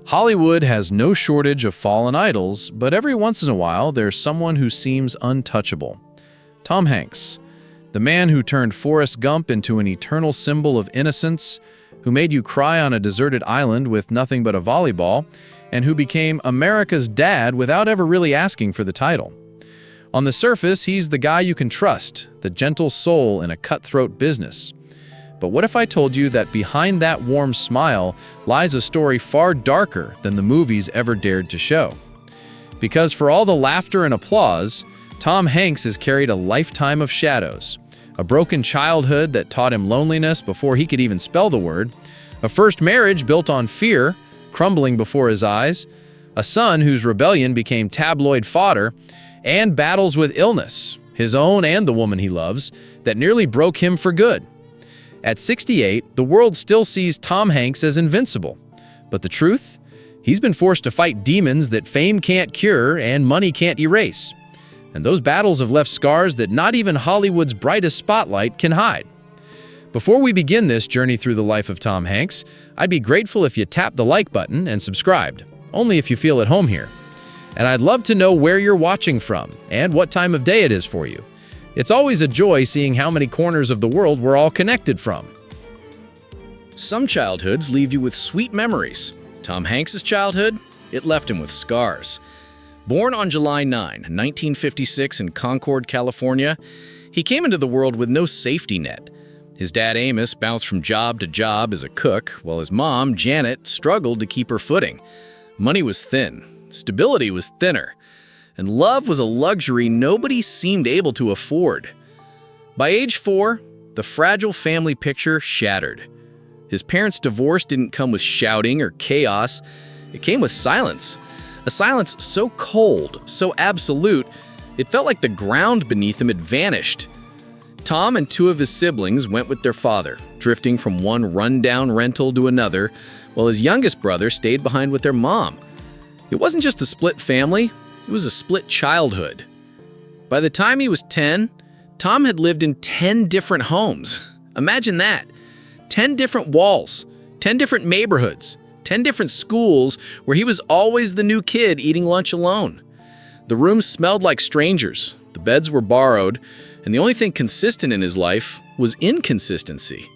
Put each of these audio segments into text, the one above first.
Hollywood has no shortage of fallen idols, but every once in a while there's someone who seems untouchable. Tom Hanks, the man who turned Forrest Gump into an eternal symbol of innocence, who made you cry on a deserted island with nothing but a volleyball, and who became America's dad without ever really asking for the title. On the surface, he's the guy you can trust, the gentle soul in a cutthroat business. But what if I told you that behind that warm smile lies a story far darker than the movies ever dared to show? Because for all the laughter and applause, Tom Hanks has carried a lifetime of shadows. A broken childhood that taught him loneliness before he could even spell the word, a first marriage built on fear, crumbling before his eyes, a son whose rebellion became tabloid fodder, and battles with illness, his own and the woman he loves, that nearly broke him for good. At 68, the world still sees Tom Hanks as invincible. But the truth? He's been forced to fight demons that fame can't cure and money can't erase. And those battles have left scars that not even Hollywood's brightest spotlight can hide. Before we begin this journey through the life of Tom Hanks, I'd be grateful if you tapped the like button and subscribed, only if you feel at home here. And I'd love to know where you're watching from and what time of day it is for you. It's always a joy seeing how many corners of the world we're all connected from. Some childhoods leave you with sweet memories. Tom Hanks's childhood, it left him with scars. Born on July 9, 1956 in Concord, California, he came into the world with no safety net. His dad Amos bounced from job to job as a cook, while his mom, Janet, struggled to keep her footing. Money was thin, stability was thinner, and love was a luxury nobody seemed able to afford. By age 4, the fragile family picture shattered. His parents' divorce didn't come with shouting or chaos, it came with silence. A silence so cold, so absolute, it felt like the ground beneath him had vanished. Tom and 2 of his siblings went with their father, drifting from one rundown rental to another, while his youngest brother stayed behind with their mom. It wasn't just a split family, it was a split childhood. By the time he was 10, Tom had lived in 10 different homes. Imagine that. 10 different walls, 10 different neighborhoods, 10 different schools where he was always the new kid eating lunch alone. The rooms smelled like strangers, the beds were borrowed, and the only thing consistent in his life was inconsistency.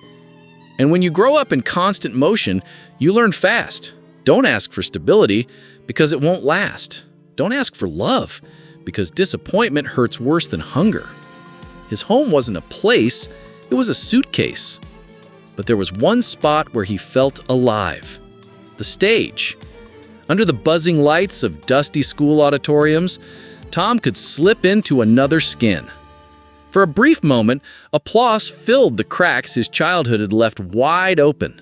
And when you grow up in constant motion, you learn fast. Don't ask for stability because it won't last. Don't ask for love because disappointment hurts worse than hunger. His home wasn't a place, it was a suitcase. But there was one spot where he felt alive. The stage. Under the buzzing lights of dusty school auditoriums, Tom could slip into another skin. For a brief moment, applause filled the cracks his childhood had left wide open.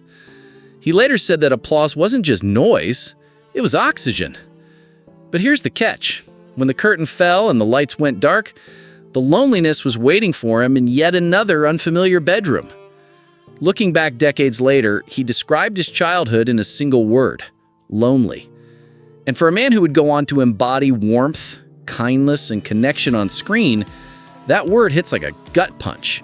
He later said that applause wasn't just noise, it was oxygen. But here's the catch. When the curtain fell and the lights went dark, the loneliness was waiting for him in yet another unfamiliar bedroom. Looking back decades later, he described his childhood in a single word: lonely. And for a man who would go on to embody warmth, kindness, and connection on screen, that word hits like a gut punch.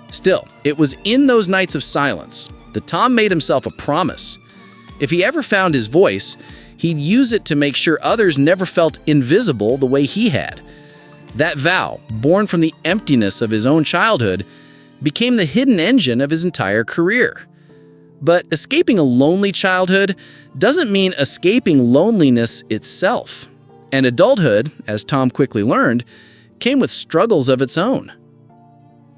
Still, it was in those nights of silence that Tom made himself a promise. If he ever found his voice, he'd use it to make sure others never felt invisible the way he had. That vow, born from the emptiness of his own childhood, became the hidden engine of his entire career. But escaping a lonely childhood doesn't mean escaping loneliness itself. And adulthood, as Tom quickly learned, came with struggles of its own.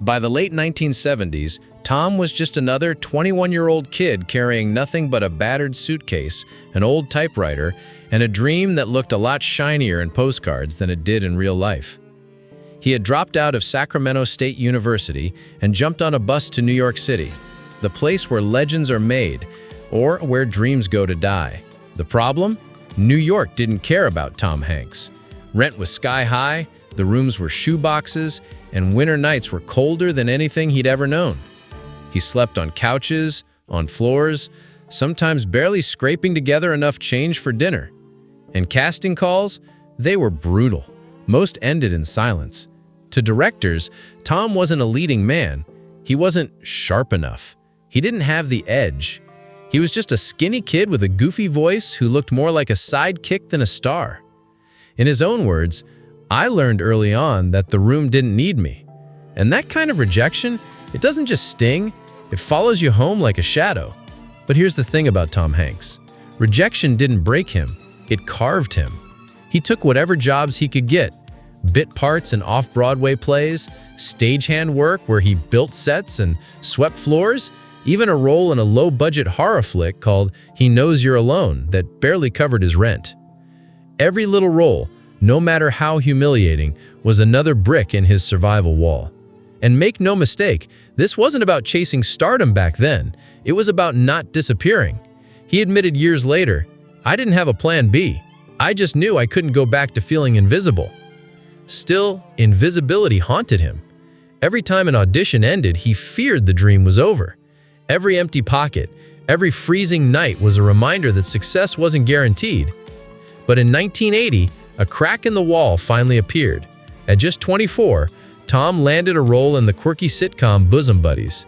By the late 1970s, Tom was just another 21-year-old kid carrying nothing but a battered suitcase, an old typewriter, and a dream that looked a lot shinier in postcards than it did in real life. He had dropped out of Sacramento State University and jumped on a bus to New York City, the place where legends are made, or where dreams go to die. The problem? New York didn't care about Tom Hanks. Rent was sky high, the rooms were shoeboxes, and winter nights were colder than anything he'd ever known. He slept on couches, on floors, sometimes barely scraping together enough change for dinner. And casting calls? They were brutal. Most ended in silence. To directors, Tom wasn't a leading man. He wasn't sharp enough. He didn't have the edge. He was just a skinny kid with a goofy voice who looked more like a sidekick than a star. In his own words, "I learned early on that the room didn't need me." And that kind of rejection, it doesn't just sting, it follows you home like a shadow. But here's the thing about Tom Hanks. Rejection didn't break him, it carved him. He took whatever jobs he could get, bit parts in off-Broadway plays, stagehand work where he built sets and swept floors, even a role in a low-budget horror flick called He Knows You're Alone that barely covered his rent. Every little role, no matter how humiliating, was another brick in his survival wall. And make no mistake, this wasn't about chasing stardom back then. It was about not disappearing. He admitted years later, "I didn't have a plan B. I just knew I couldn't go back to feeling invisible." Still, invisibility haunted him. Every time an audition ended, he feared the dream was over. Every empty pocket, every freezing night was a reminder that success wasn't guaranteed. But in 1980, a crack in the wall finally appeared. At just 24, Tom landed a role in the quirky sitcom Bosom Buddies.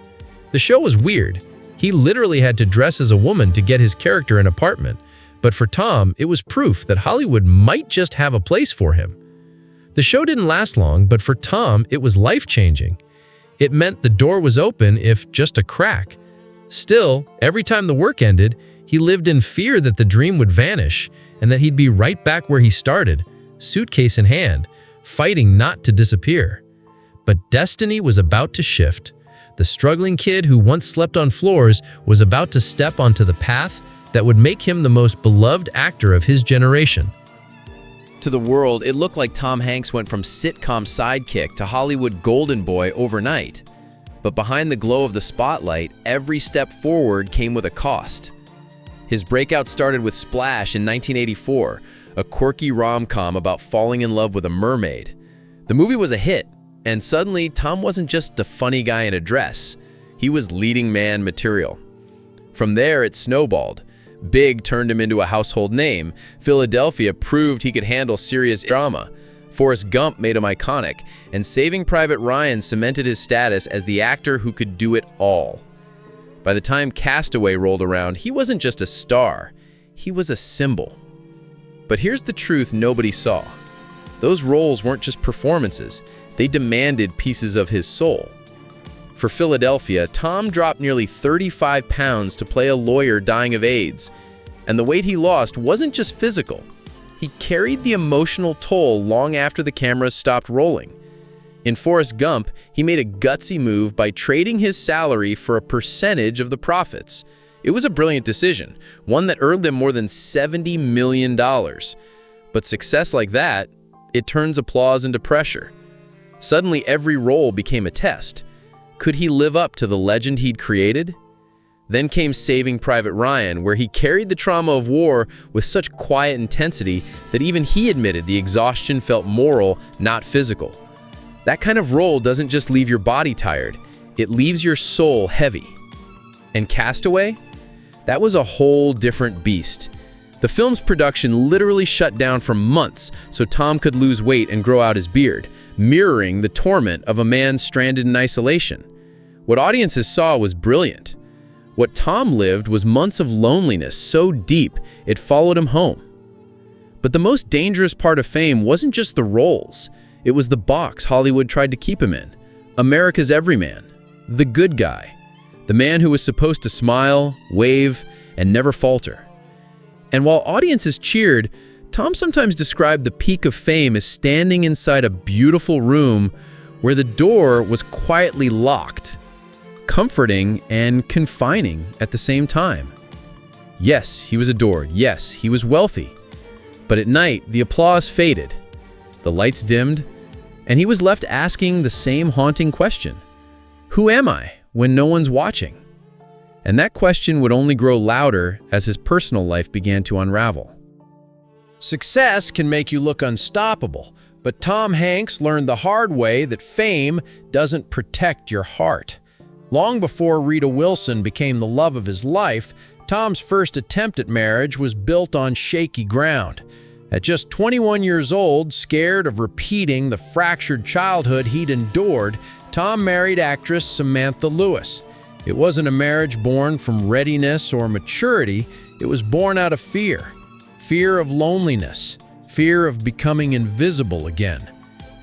The show was weird. He literally had to dress as a woman to get his character an apartment. But for Tom, it was proof that Hollywood might just have a place for him. The show didn't last long, but for Tom, it was life-changing. It meant the door was open, if just a crack. Still, every time the work ended, he lived in fear that the dream would vanish and that he'd be right back where he started, suitcase in hand, fighting not to disappear. But destiny was about to shift. The struggling kid who once slept on floors was about to step onto the path that would make him the most beloved actor of his generation. To the world, it looked like Tom Hanks went from sitcom sidekick to Hollywood golden boy overnight. But behind the glow of the spotlight, every step forward came with a cost. His breakout started with Splash in 1984, a quirky rom-com about falling in love with a mermaid. The movie was a hit, and suddenly Tom wasn't just a funny guy in a dress. He was leading man material. From there, it snowballed. Big turned him into a household name. Philadelphia proved he could handle serious drama. Forrest Gump made him iconic, and Saving Private Ryan cemented his status as the actor who could do it all. By the time Castaway rolled around, he wasn't just a star, he was a symbol. But here's the truth nobody saw. Those roles weren't just performances, they demanded pieces of his soul. For Philadelphia, Tom dropped nearly 35 pounds to play a lawyer dying of AIDS. And the weight he lost wasn't just physical. He carried the emotional toll long after the cameras stopped rolling. In Forrest Gump, he made a gutsy move by trading his salary for a percentage of the profits. It was a brilliant decision, one that earned him more than $70 million. But success like that, it turns applause into pressure. Suddenly, every role became a test. Could he live up to the legend he'd created? Then came Saving Private Ryan, where he carried the trauma of war with such quiet intensity that even he admitted the exhaustion felt moral, not physical. That kind of role doesn't just leave your body tired, it leaves your soul heavy. And Castaway? That was a whole different beast. The film's production literally shut down for months so Tom could lose weight and grow out his beard, mirroring the torment of a man stranded in isolation. What audiences saw was brilliant. What Tom lived was months of loneliness so deep it followed him home. But the most dangerous part of fame wasn't just the roles. It was the box Hollywood tried to keep him in. America's everyman. The good guy. The man who was supposed to smile, wave, and never falter. And while audiences cheered, Tom sometimes described the peak of fame as standing inside a beautiful room where the door was quietly locked, comforting and confining at the same time. Yes, he was adored. Yes, he was wealthy. But at night, the applause faded, the lights dimmed, and he was left asking the same haunting question. Who am I when no one's watching? And that question would only grow louder as his personal life began to unravel. Success can make you look unstoppable, but Tom Hanks learned the hard way that fame doesn't protect your heart. Long before Rita Wilson became the love of his life, Tom's first attempt at marriage was built on shaky ground. At just 21 years old, scared of repeating the fractured childhood he'd endured, Tom married actress Samantha Lewis. It wasn't a marriage born from readiness or maturity. It was born out of fear. Fear of loneliness. Fear of becoming invisible again.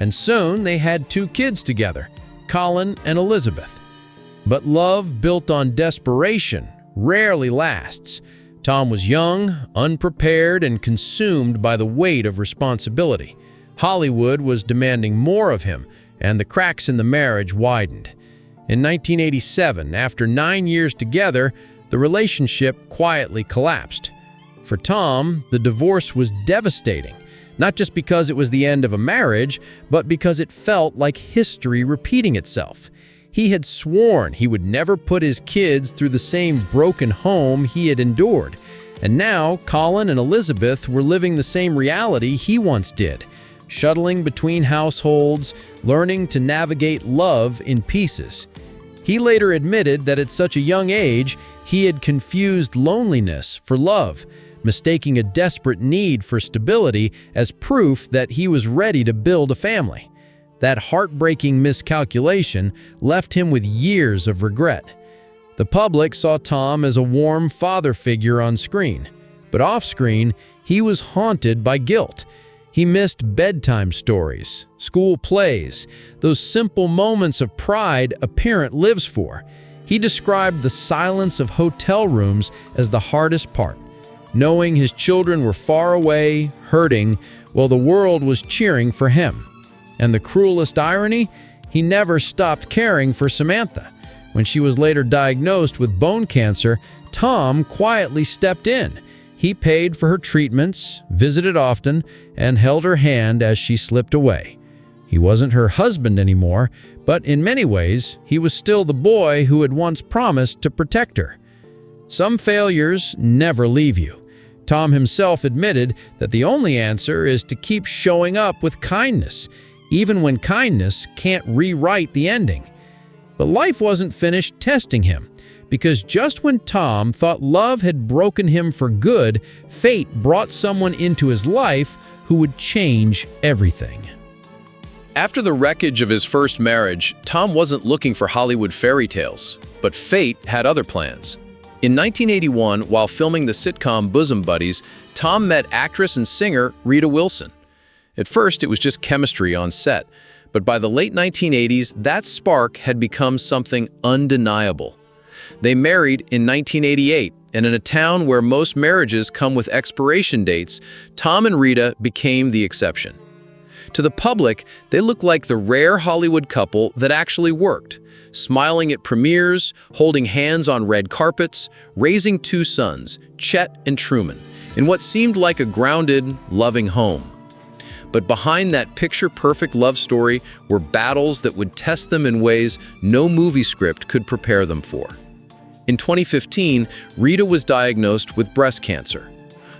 And soon they had 2 kids together, Colin and Elizabeth. But love built on desperation rarely lasts. Tom was young, unprepared, and consumed by the weight of responsibility. Hollywood was demanding more of him, and the cracks in the marriage widened. In 1987, after 9 years together, the relationship quietly collapsed. For Tom, the divorce was devastating, not just because it was the end of a marriage, but because it felt like history repeating itself. He had sworn he would never put his kids through the same broken home he had endured. And now, Colin and Elizabeth were living the same reality he once did, shuttling between households, learning to navigate love in pieces. He later admitted that at such a young age, he had confused loneliness for love, mistaking a desperate need for stability as proof that he was ready to build a family. That heartbreaking miscalculation left him with years of regret. The public saw Tom as a warm father figure on screen, but off-screen, he was haunted by guilt. He missed bedtime stories, school plays, those simple moments of pride a parent lives for. He described the silence of hotel rooms as the hardest part, knowing his children were far away, hurting, while the world was cheering for him. And the cruelest irony, he never stopped caring for Samantha. When she was later diagnosed with bone cancer, Tom quietly stepped in. He paid for her treatments, visited often, and held her hand as she slipped away. He wasn't her husband anymore, but in many ways, he was still the boy who had once promised to protect her. Some failures never leave you. Tom himself admitted that the only answer is to keep showing up with kindness, even when kindness can't rewrite the ending. But life wasn't finished testing him, because just when Tom thought love had broken him for good, fate brought someone into his life who would change everything. After the wreckage of his first marriage, Tom wasn't looking for Hollywood fairy tales, but fate had other plans. In 1981, while filming the sitcom Bosom Buddies, Tom met actress and singer Rita Wilson. At first, it was just chemistry on set, but by the late 1980s, that spark had become something undeniable. They married in 1988, and in a town where most marriages come with expiration dates, Tom and Rita became the exception. To the public, they looked like the rare Hollywood couple that actually worked, smiling at premieres, holding hands on red carpets, raising 2 sons, Chet and Truman, in what seemed like a grounded, loving home. But behind that picture-perfect love story were battles that would test them in ways no movie script could prepare them for. In 2015, Rita was diagnosed with breast cancer.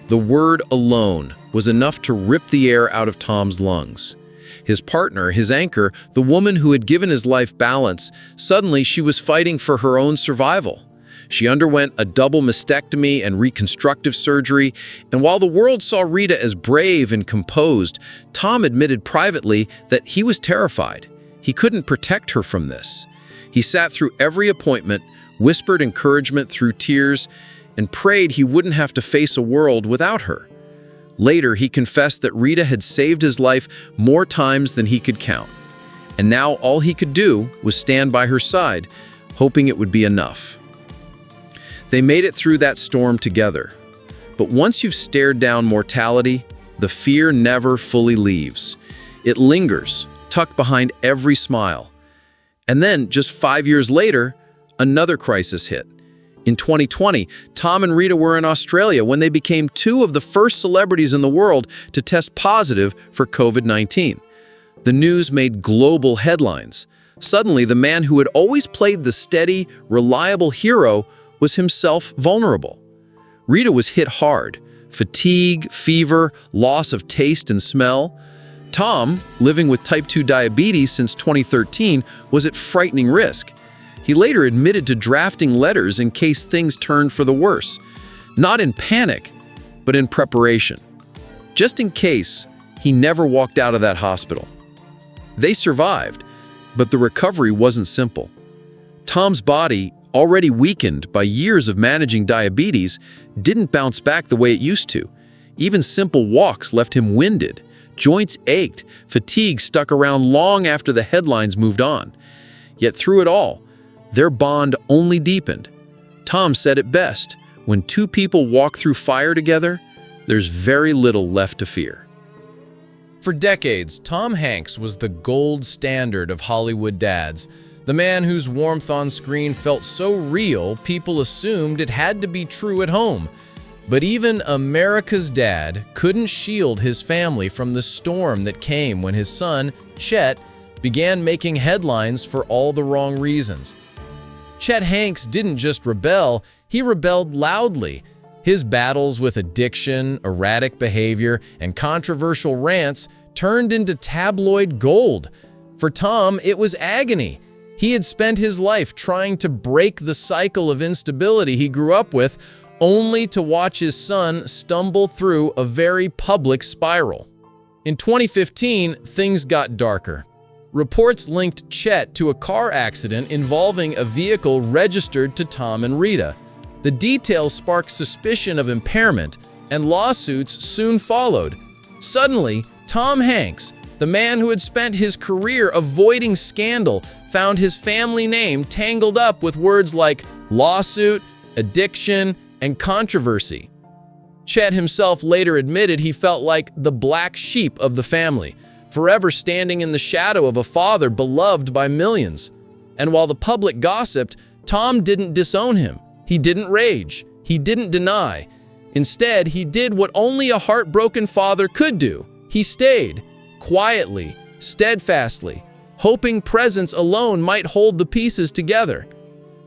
The word alone was enough to rip the air out of Tom's lungs. His partner, his anchor, the woman who had given his life balance, suddenly she was fighting for her own survival. She underwent a double mastectomy and reconstructive surgery, and while the world saw Rita as brave and composed, Tom admitted privately that he was terrified. He couldn't protect her from this. He sat through every appointment, whispered encouragement through tears, and prayed he wouldn't have to face a world without her. Later, he confessed that Rita had saved his life more times than he could count, and now all he could do was stand by her side, hoping it would be enough. They made it through that storm together. But once you've stared down mortality, the fear never fully leaves. It lingers, tucked behind every smile. And then, just 5 years later, another crisis hit. In 2020, Tom and Rita were in Australia when they became 2 of the first celebrities in the world to test positive for COVID-19. The news made global headlines. Suddenly, the man who had always played the steady, reliable hero was himself vulnerable. Rita was hit hard. Fatigue, fever, loss of taste and smell. Tom, living with type 2 diabetes since 2013, was at frightening risk. He later admitted to drafting letters in case things turned for the worse. Not in panic, but in preparation. Just in case, he never walked out of that hospital. They survived, but the recovery wasn't simple. Tom's body, already weakened by years of managing diabetes, didn't bounce back the way it used to. Even simple walks left him winded. Joints ached, fatigue stuck around long after the headlines moved on. Yet through it all, their bond only deepened. Tom said it best, when two people walk through fire together, there's very little left to fear. For decades, Tom Hanks was the gold standard of Hollywood dads, the man whose warmth on screen felt so real, people assumed it had to be true at home. But even America's dad couldn't shield his family from the storm that came when his son, Chet, began making headlines for all the wrong reasons. Chet Hanks didn't just rebel, he rebelled loudly. His battles with addiction, erratic behavior, and controversial rants turned into tabloid gold. For Tom, it was agony. He had spent his life trying to break the cycle of instability he grew up with, only to watch his son stumble through a very public spiral. In 2015, things got darker. Reports linked Chet to a car accident involving a vehicle registered to Tom and Rita. The details sparked suspicion of impairment, and lawsuits soon followed. Suddenly, Tom Hanks, the man who had spent his career avoiding scandal, found his family name tangled up with words like lawsuit, addiction, and controversy. Chet himself later admitted he felt like the black sheep of the family, forever standing in the shadow of a father beloved by millions. And while the public gossiped, Tom didn't disown him. He didn't rage. He didn't deny. Instead, he did what only a heartbroken father could do. He stayed, quietly, steadfastly, hoping presence alone might hold the pieces together.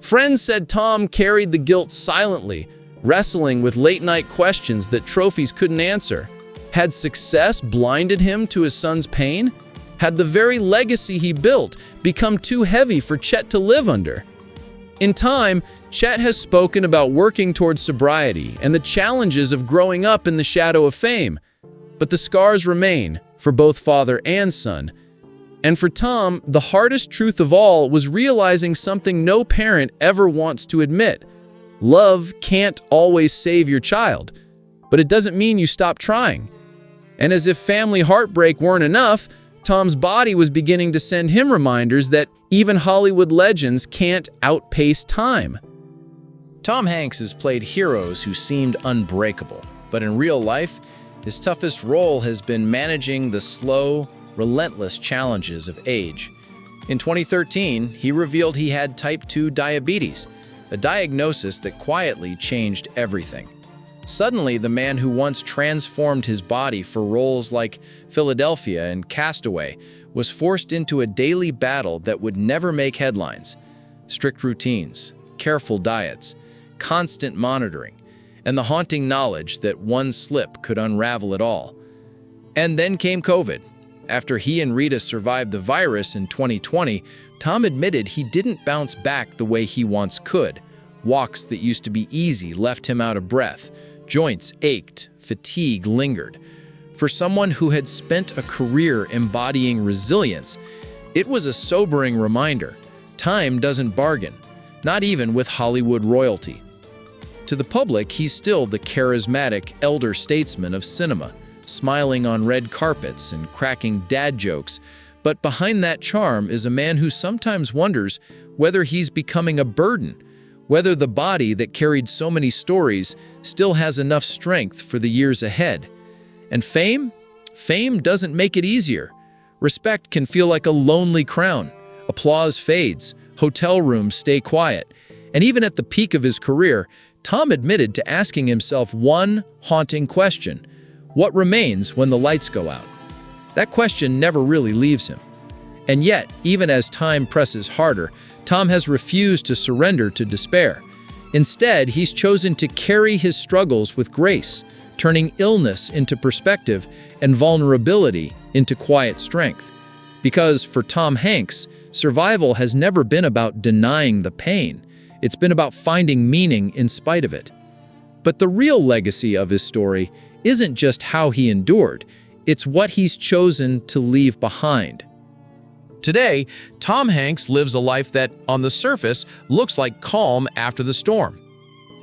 Friends said Tom carried the guilt silently, wrestling with late-night questions that trophies couldn't answer. Had success blinded him to his son's pain? Had the very legacy he built become too heavy for Chet to live under? In time, Chet has spoken about working towards sobriety and the challenges of growing up in the shadow of fame. But the scars remain, for both father and son. And for Tom, the hardest truth of all was realizing something no parent ever wants to admit. Love can't always save your child, but it doesn't mean you stop trying. And as if family heartbreak weren't enough, Tom's body was beginning to send him reminders that even Hollywood legends can't outpace time. Tom Hanks has played heroes who seemed unbreakable, but in real life, his toughest role has been managing the slow, relentless challenges of age. In 2013, he revealed he had type 2 diabetes, a diagnosis that quietly changed everything. Suddenly, the man who once transformed his body for roles like Philadelphia and Castaway was forced into a daily battle that would never make headlines. Strict routines, careful diets, constant monitoring, and the haunting knowledge that one slip could unravel it all. And then came COVID. After he and Rita survived the virus in 2020, Tom admitted he didn't bounce back the way he once could. Walks that used to be easy left him out of breath. Joints ached, fatigue lingered. For someone who had spent a career embodying resilience, it was a sobering reminder. Time doesn't bargain, not even with Hollywood royalty. To the public, he's still the charismatic elder statesman of cinema, smiling on red carpets and cracking dad jokes. But behind that charm is a man who sometimes wonders whether he's becoming a burden, whether the body that carried so many stories still has enough strength for the years ahead. And fame? Fame doesn't make it easier. Respect can feel like a lonely crown. Applause fades, hotel rooms stay quiet. And even at the peak of his career, Tom admitted to asking himself one haunting question: what remains when the lights go out? That question never really leaves him. And yet, even as time presses harder, Tom has refused to surrender to despair. Instead, he's chosen to carry his struggles with grace, turning illness into perspective and vulnerability into quiet strength. Because for Tom Hanks, survival has never been about denying the pain. It's been about finding meaning in spite of it. But the real legacy of his story isn't just how he endured, it's what he's chosen to leave behind. Today, Tom Hanks lives a life that, on the surface, looks like calm after the storm.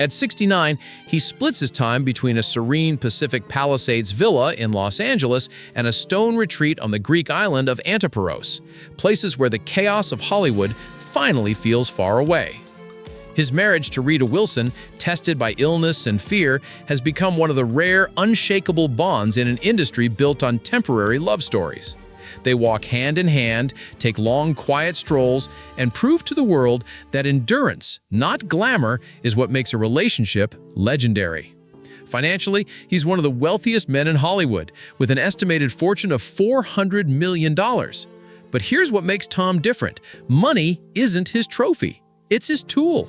At 69, he splits his time between a serene Pacific Palisades villa in Los Angeles and a stone retreat on the Greek island of Antiparos, places where the chaos of Hollywood finally feels far away. His marriage to Rita Wilson, tested by illness and fear, has become one of the rare, unshakable bonds in an industry built on temporary love stories. They walk hand in hand, take long, quiet strolls, and prove to the world that endurance, not glamour, is what makes a relationship legendary. Financially, he's one of the wealthiest men in Hollywood, with an estimated fortune of $400 million. But here's what makes Tom different. Money isn't his trophy. It's his tool.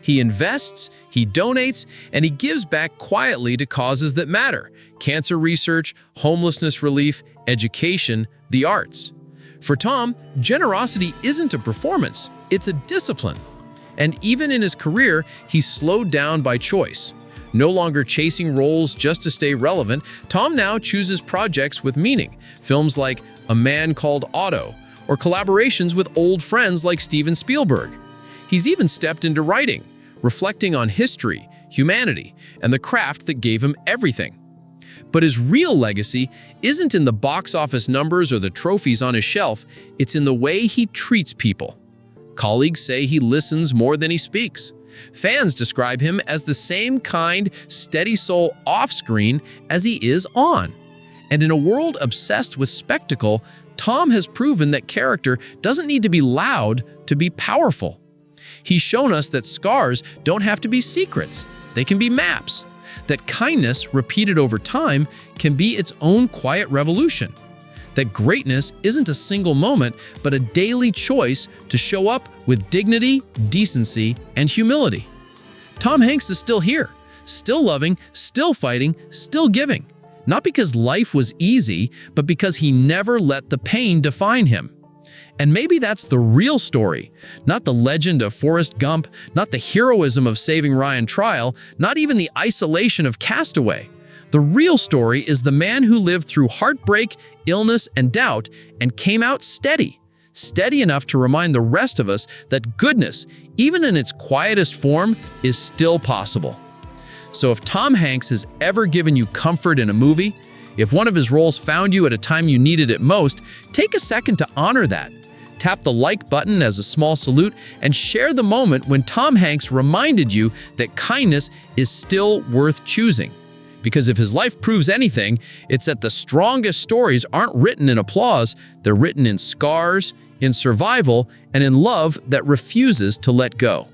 He invests, he donates, and he gives back quietly to causes that matter: cancer research, homelessness relief, education, the arts. For Tom, generosity isn't a performance, it's a discipline. And even in his career, he's slowed down by choice. No longer chasing roles just to stay relevant, Tom now chooses projects with meaning, films like A Man Called Otto, or collaborations with old friends like Steven Spielberg. He's even stepped into writing, reflecting on history, humanity, and the craft that gave him everything. But his real legacy isn't in the box office numbers or the trophies on his shelf, it's in the way he treats people. Colleagues say he listens more than he speaks. Fans describe him as the same kind, steady soul off-screen as he is on. And in a world obsessed with spectacle, Tom has proven that character doesn't need to be loud to be powerful. He's shown us that scars don't have to be secrets. They can be maps. That kindness, repeated over time, can be its own quiet revolution. That greatness isn't a single moment, but a daily choice to show up with dignity, decency, and humility. Tom Hanks is still here, still loving, still fighting, still giving. Not because life was easy, but because he never let the pain define him. And maybe that's the real story, not the legend of Forrest Gump, not the heroism of Saving Ryan Trial, not even the isolation of Castaway. The real story is the man who lived through heartbreak, illness, and doubt and came out steady enough to remind the rest of us that goodness, even in its quietest form, is still possible. So if Tom Hanks has ever given you comfort in a movie, if one of his roles found you at a time you needed it most, take a second to honor that. Tap the like button as a small salute and share the moment when Tom Hanks reminded you that kindness is still worth choosing. Because if his life proves anything, it's that the strongest stories aren't written in applause, they're written in scars, in survival, and in love that refuses to let go.